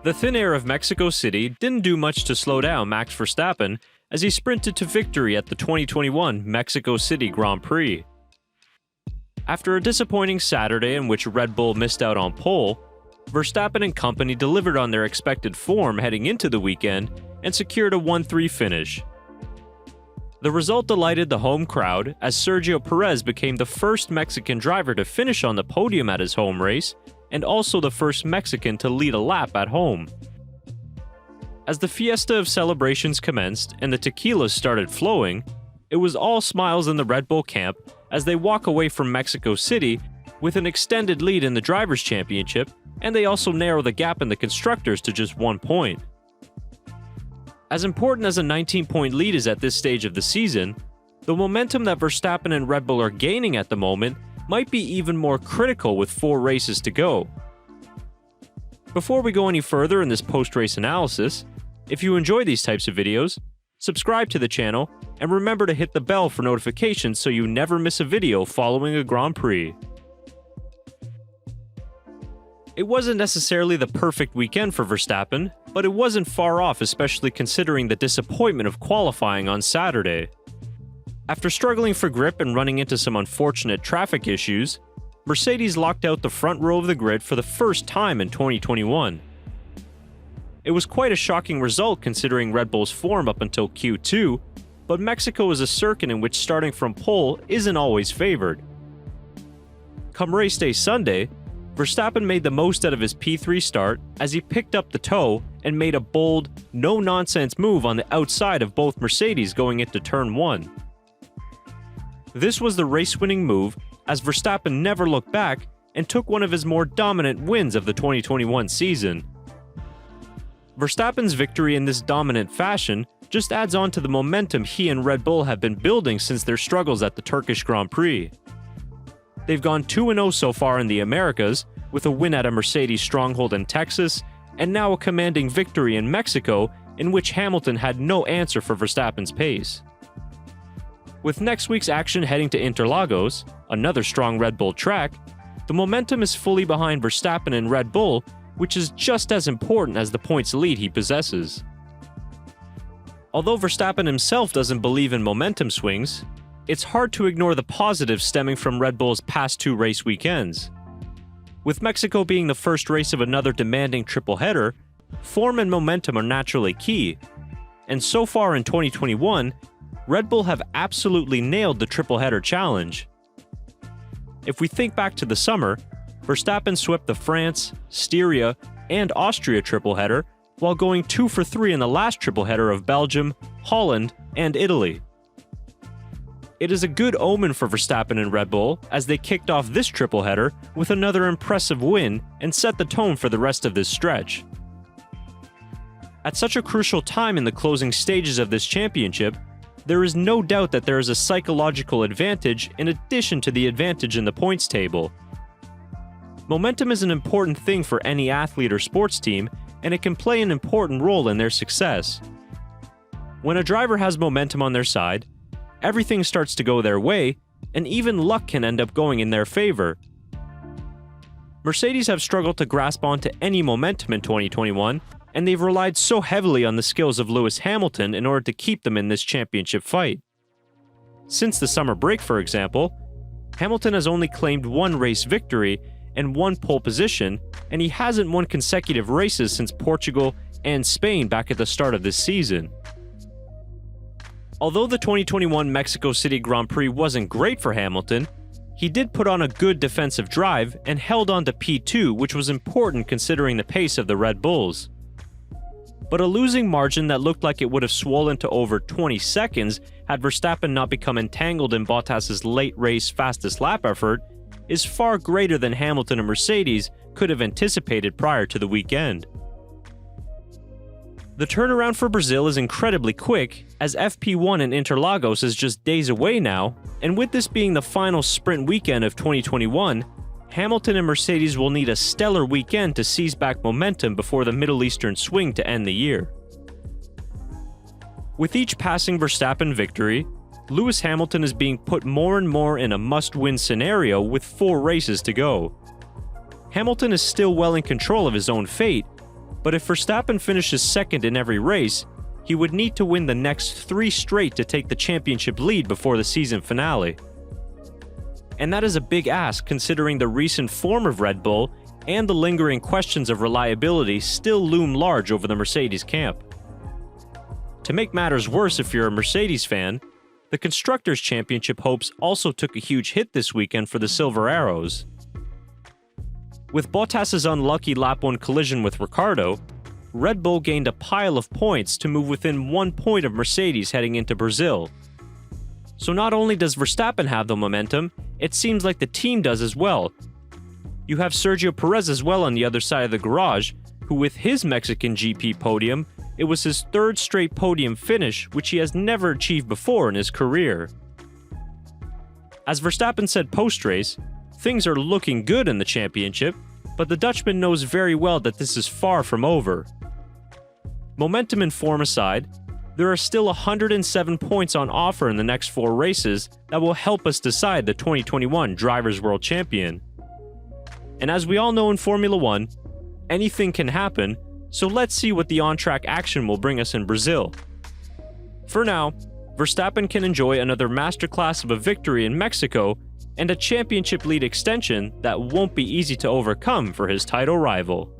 The thin air of Mexico City didn't do much to slow down Max Verstappen as he sprinted to victory at the 2021 Mexico City Grand Prix. After a disappointing Saturday in which Red Bull missed out on pole, Verstappen and company delivered on their expected form heading into the weekend and secured a 1-3 finish. The result delighted the home crowd as Sergio Perez became the first Mexican driver to finish on the podium at his home race and also the first Mexican to lead a lap at home. As the fiesta of celebrations commenced and the tequilas started flowing, it was all smiles in the Red Bull camp as they walk away from Mexico City with an extended lead in the Drivers' Championship, and they also narrow the gap in the Constructors to just 1 point. As important as a 19-point lead is at this stage of the season, the momentum that Verstappen and Red Bull are gaining at the moment might be even more critical with 4 races to go. Before we go any further in this post-race analysis, if you enjoy these types of videos, subscribe to the channel and remember to hit the bell for notifications so you never miss a video following a Grand Prix. It wasn't necessarily the perfect weekend for Verstappen, but it wasn't far off, especially considering the disappointment of qualifying on Saturday. After struggling for grip and running into some unfortunate traffic issues, Mercedes locked out the front row of the grid for the first time in 2021. It was quite a shocking result considering Red Bull's form up until Q2, but Mexico is a circuit in which starting from pole isn't always favored. Come race day Sunday, Verstappen made the most out of his P3 start as he picked up the toe and made a bold, no-nonsense move on the outside of both Mercedes going into turn 1. This was the race-winning move as Verstappen never looked back and took one of his more dominant wins of the 2021 season. Verstappen's victory in this dominant fashion just adds on to the momentum he and Red Bull have been building since their struggles at the Turkish Grand Prix. They've gone 2-0 so far in the Americas, with a win at a Mercedes stronghold in Texas, and now a commanding victory in Mexico, in which Hamilton had no answer for Verstappen's pace. With next week's action heading to Interlagos, another strong Red Bull track, the momentum is fully behind Verstappen and Red Bull, which is just as important as the points lead he possesses. Although Verstappen himself doesn't believe in momentum swings, it's hard to ignore the positives stemming from Red Bull's past 2 race weekends. With Mexico being the first race of another demanding triple header, form and momentum are naturally key, and so far in 2021, Red Bull have absolutely nailed the triple header challenge. If we think back to the summer, Verstappen swept the France, Styria, and Austria triple header, while going 2 for 3 in the last triple header of Belgium, Holland, and Italy. It is a good omen for Verstappen and Red Bull as they kicked off this triple header with another impressive win and set the tone for the rest of this stretch. At such a crucial time in the closing stages of this championship, there is no doubt that there is a psychological advantage in addition to the advantage in the points table. Momentum is an important thing for any athlete or sports team, and it can play an important role in their success. When a driver has momentum on their side, everything starts to go their way, and even luck can end up going in their favor. Mercedes have struggled to grasp onto any momentum in 2021, and they've relied so heavily on the skills of Lewis Hamilton in order to keep them in this championship fight. Since the summer break, for example, Hamilton has only claimed 1 race victory and 1 pole position, and he hasn't won consecutive races since Portugal and Spain back at the start of this season. Although the 2021 Mexico City Grand Prix wasn't great for Hamilton, he did put on a good defensive drive and held on to P2, which was important considering the pace of the Red Bulls. But a losing margin that looked like it would have swollen to over 20 seconds had Verstappen not become entangled in Bottas's late race fastest lap effort is far greater than Hamilton and Mercedes could have anticipated prior to the weekend. The turnaround for Brazil is incredibly quick, as FP1 in Interlagos is just days away now, and with this being the final sprint weekend of 2021, Hamilton and Mercedes will need a stellar weekend to seize back momentum before the Middle Eastern swing to end the year. With each passing Verstappen victory, Lewis Hamilton is being put more and more in a must-win scenario with 4 races to go. Hamilton is still well in control of his own fate, But if Verstappen finishes second in every race, he would need to win the next 3 straight to take the championship lead before the season finale. And that is a big ask considering the recent form of Red Bull and the lingering questions of reliability still loom large over the Mercedes camp. To make matters worse if you're a Mercedes fan, the Constructors' Championship hopes also took a huge hit this weekend for the Silver Arrows. With Bottas's unlucky lap 1 collision with Ricciardo, Red Bull gained a pile of points to move within 1 point of Mercedes heading into Brazil. So not only does Verstappen have the momentum, it seems like the team does as well. You have Sergio Perez as well on the other side of the garage, who with his Mexican GP podium, it was his 3rd straight podium finish, which he has never achieved before in his career. As Verstappen said post-race, things are looking good in the championship, but the Dutchman knows very well that this is far from over. Momentum and form aside, there are still 107 points on offer in the next 4 races that will help us decide the 2021 Drivers' World Champion. And as we all know in Formula 1, anything can happen, so let's see what the on-track action will bring us in Brazil. For now, Verstappen can enjoy another masterclass of a victory in Mexico and a championship lead extension that won't be easy to overcome for his title rival.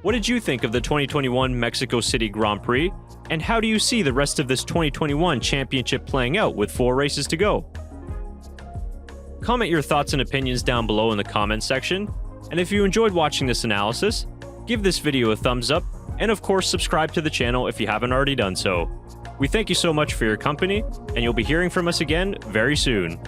What did you think of the 2021 Mexico City Grand Prix, and how do you see the rest of this 2021 championship playing out with 4 races to go? Comment your thoughts and opinions down below in the comments section, and if you enjoyed watching this analysis, give this video a thumbs up, and of course subscribe to the channel if you haven't already done so. We thank you so much for your company, and you'll be hearing from us again very soon.